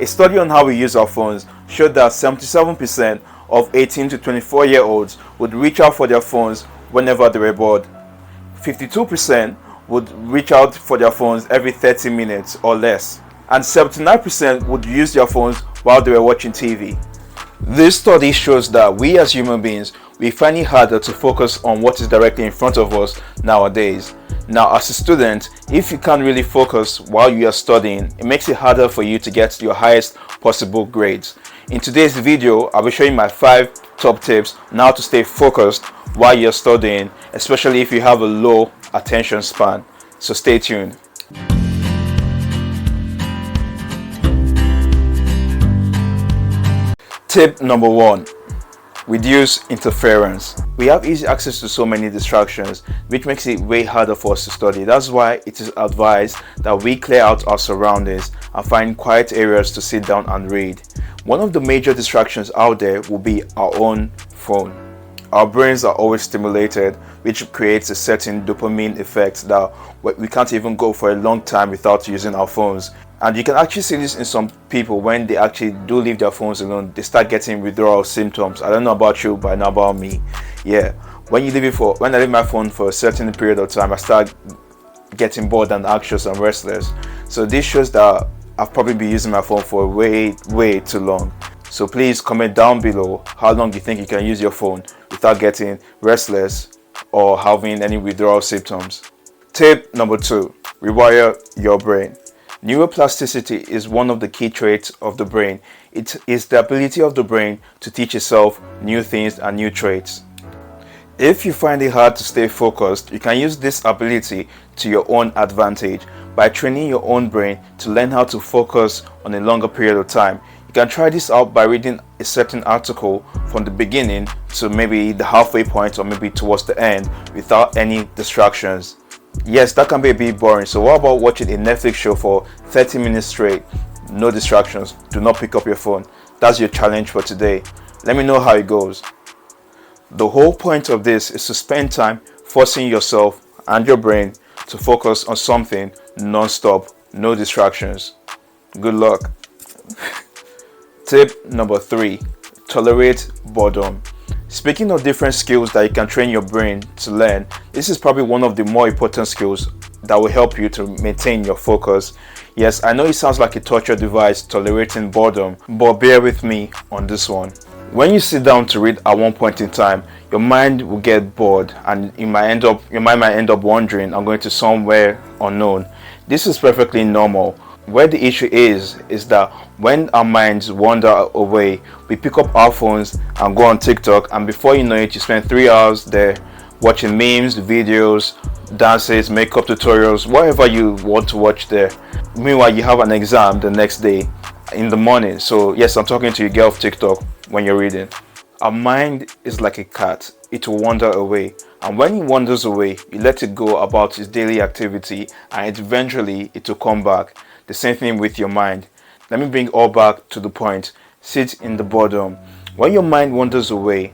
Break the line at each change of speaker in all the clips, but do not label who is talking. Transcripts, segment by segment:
A study on how we use our phones showed that 77% of 18 to 24-year-olds would reach out for their phones whenever they were bored. 52% would reach out for their phones every 30 minutes or less. And 79% would use their phones while they were watching TV. This study shows that we as human beings, we find it harder to focus on what is directly in front of us nowadays. Now, as a student, if you can't really focus while you are studying, it makes it harder for you to get your highest possible grades. In today's video, I'll be showing my 5 top tips on how to stay focused while you're studying, especially if you have a low attention span. So stay tuned. Tip number 1. Reduce interference. We have easy access to so many distractions, which makes it way harder for us to study. That's why it is advised that we clear out our surroundings and find quiet areas to sit down and read. One of the major distractions out there will be our own phone. Our brains are always stimulated, which creates a certain dopamine effect that we can't even go for a long time without using our phones. And you can actually see this in some people when they actually do leave their phones alone. They start getting withdrawal symptoms. I don't know about you, but not about me. Yeah, when I leave my phone for a certain period of time, I start getting bored and anxious and restless. So this shows that I've probably been using my phone for way too long. So please comment down below how long you think you can use your phone without getting restless or having any withdrawal symptoms. Tip number 2. Rewire your brain. Neuroplasticity is one of the key traits of the brain. It is the ability of the brain to teach itself new things and new traits. If you find it hard to stay focused, you can use this ability to your own advantage by training your own brain to learn how to focus on a longer period of time. You can try this out by reading a certain article from the beginning to maybe the halfway point or maybe towards the end without any distractions. Yes, that can be a bit boring. So what about watching a Netflix show for 30 minutes straight? No distractions. Do not pick up your phone. That's your challenge for today. Let me know how it goes. The whole point of this is to spend time forcing yourself and your brain to focus on something non-stop. No distractions. Good luck. Tip number 3. Tolerate boredom. Speaking of different skills that you can train your brain to learn, this is probably one of the more important skills that will help you to maintain your focus. Yes, I know it sounds like a torture device, tolerating boredom, but bear with me on this one. When you sit down to read at one point in time, your mind will get bored and your mind might end up wandering and going to somewhere unknown. This is perfectly normal. Where the issue is that when our minds wander away, we pick up our phones and go on TikTok, and before you know it, you spend 3 hours there watching memes, videos, dances, makeup tutorials, whatever you want to watch there. Meanwhile, you have an exam the next day in the morning. So yes, I'm talking to you, get off TikTok when you're reading. Our mind is like a cat. It will wander away, and when it wanders away, you let it go about its daily activity, and eventually it will come back. The same thing with your mind. Let me bring all back to the point. Sit in the boredom. When your mind wanders away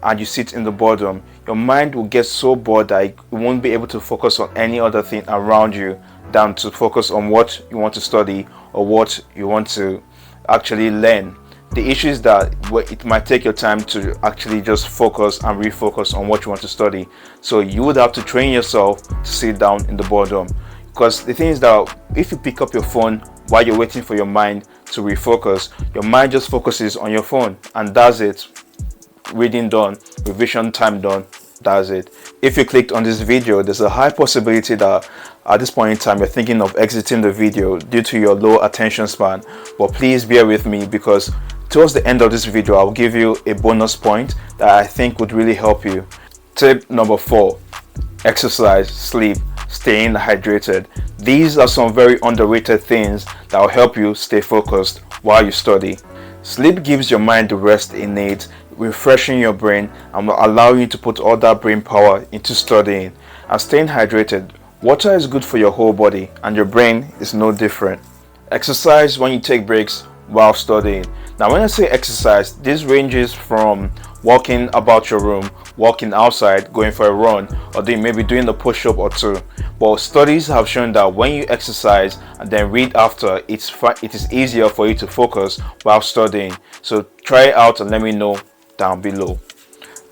and you sit in the boredom, your mind will get so bored that it won't be able to focus on any other thing around you than to focus on what you want to study or what you want to actually learn. The issue is that it might take your time to actually just focus and refocus on what you want to study. So you would have to train yourself to sit down in the boredom. Because the thing is that if you pick up your phone while you're waiting for your mind to refocus, your mind just focuses on your phone, and that's it. Reading done, revision time done, that's it. If you clicked on this video, there's a high possibility that at this point in time you're thinking of exiting the video due to your low attention span. But please bear with me, because towards the end of this video I'll give you a bonus point that I think would really help you. Tip number 4. Exercise, sleep, staying hydrated. These are some very underrated things that will help you stay focused while you study. Sleep gives your mind the rest it needs, refreshing your brain and will allow you to put all that brain power into studying. And staying hydrated, water is good for your whole body, and your brain is no different. Exercise when you take breaks while studying. Now when I say exercise, this ranges from walking about your room, walking outside, going for a run, or maybe doing a push-up or two. But studies have shown that when you exercise and then read after, it is easier for you to focus while studying. So try it out and let me know down below.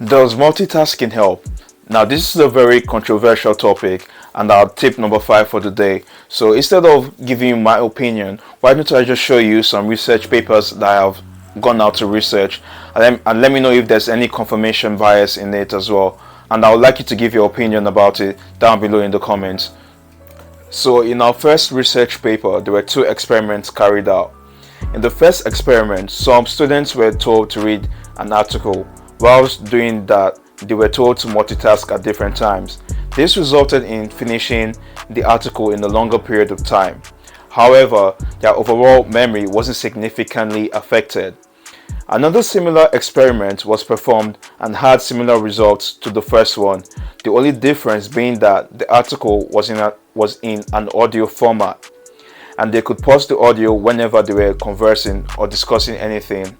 Does multitasking help? Now this is a very controversial topic and our tip number 5 for the day. So instead of giving you my opinion, why don't I just show you some research papers that I have gone out to research, and let me know if there's any confirmation bias in it as well. And I would like you to give your opinion about it down below in the comments. So in our first research paper, there were 2 experiments carried out. In the first experiment, some students were told to read an article. Whilst doing that, they were told to multitask at different times. This resulted in finishing the article in a longer period of time. However, their overall memory wasn't significantly affected. Another similar experiment was performed and had similar results to the first one, the only difference being that the article was in an audio format, and they could pause the audio whenever they were conversing or discussing anything.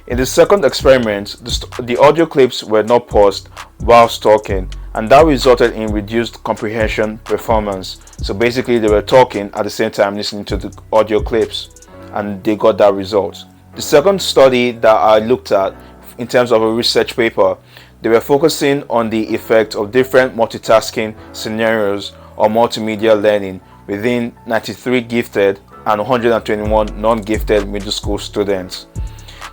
In the second experiment, the audio clips were not paused whilst talking, and that resulted in reduced comprehension performance. So basically they were talking at the same time listening to the audio clips, and they got that result. The second study that I looked at in terms of a research paper, they were focusing on the effect of different multitasking scenarios or multimedia learning within 93 gifted and 121 non-gifted middle school students.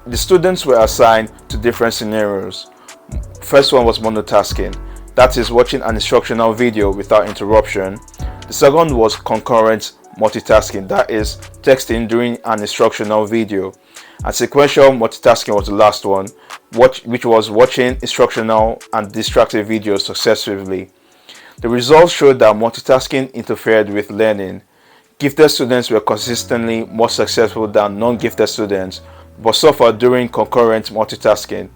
The students were assigned to different scenarios. First one was monotasking, that is watching an instructional video without interruption. The second was concurrent multitasking, that is texting during an instructional video. And sequential multitasking was the last one, which was watching instructional and distracted videos successively. The results showed that multitasking interfered with learning. Gifted students were consistently more successful than non-gifted students, but suffered during concurrent multitasking.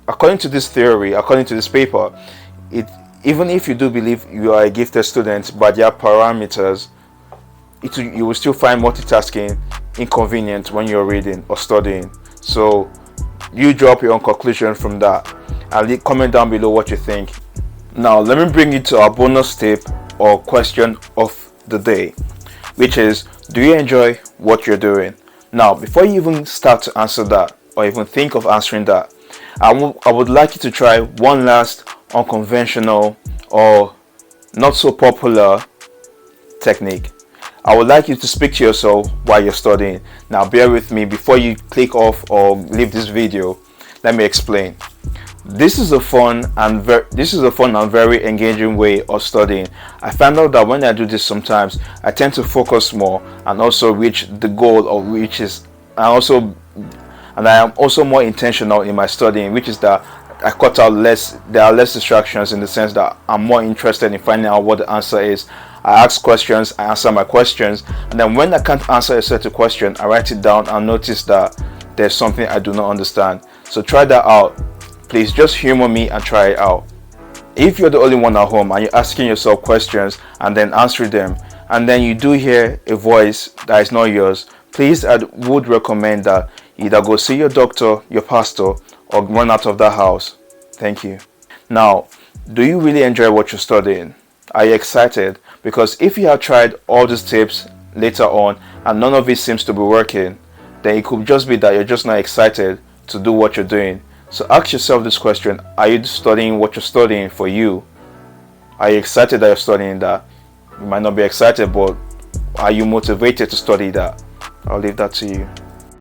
According to this theory, according to this paper, even if you do believe you are a gifted student by their parameters, you will still find multitasking inconvenient when you're reading or studying. So you drop your own conclusion from that and comment down below what you think. Now let me bring you to our bonus tip or question of the day, which is, do you enjoy what you're doing? Now before you even start to answer that or even think of answering that, I would like you to try one last unconventional or not so popular technique. I would like you to speak to yourself while you're studying. Now bear with me before you click off or leave this video. Let me explain. This is a fun and very engaging way of studying. I found out that when I do this sometimes, I tend to focus more and also reach the goal of which is I am also more intentional in my studying, which is that I cut out there are less distractions in the sense that I'm more interested in finding out what the answer is. I ask questions, I answer my questions, and then when I can't answer a certain question, I write it down and notice that there's something I do not understand. So try that out. Please just humor me and try it out. If you're the only one at home and you're asking yourself questions and then answering them, and then you do hear a voice that is not yours, please, I would recommend that you either go see your doctor, your pastor, or run out of that house. Thank you. Now, do you really enjoy what you're studying? Are you excited? Because if you have tried all these tips later on and none of it seems to be working, then it could just be that you're just not excited to do what you're doing. So ask yourself this question: are you studying what you're studying for you? Are you excited that you're studying that? You might not be excited, but are you motivated to study that? I'll leave that to you.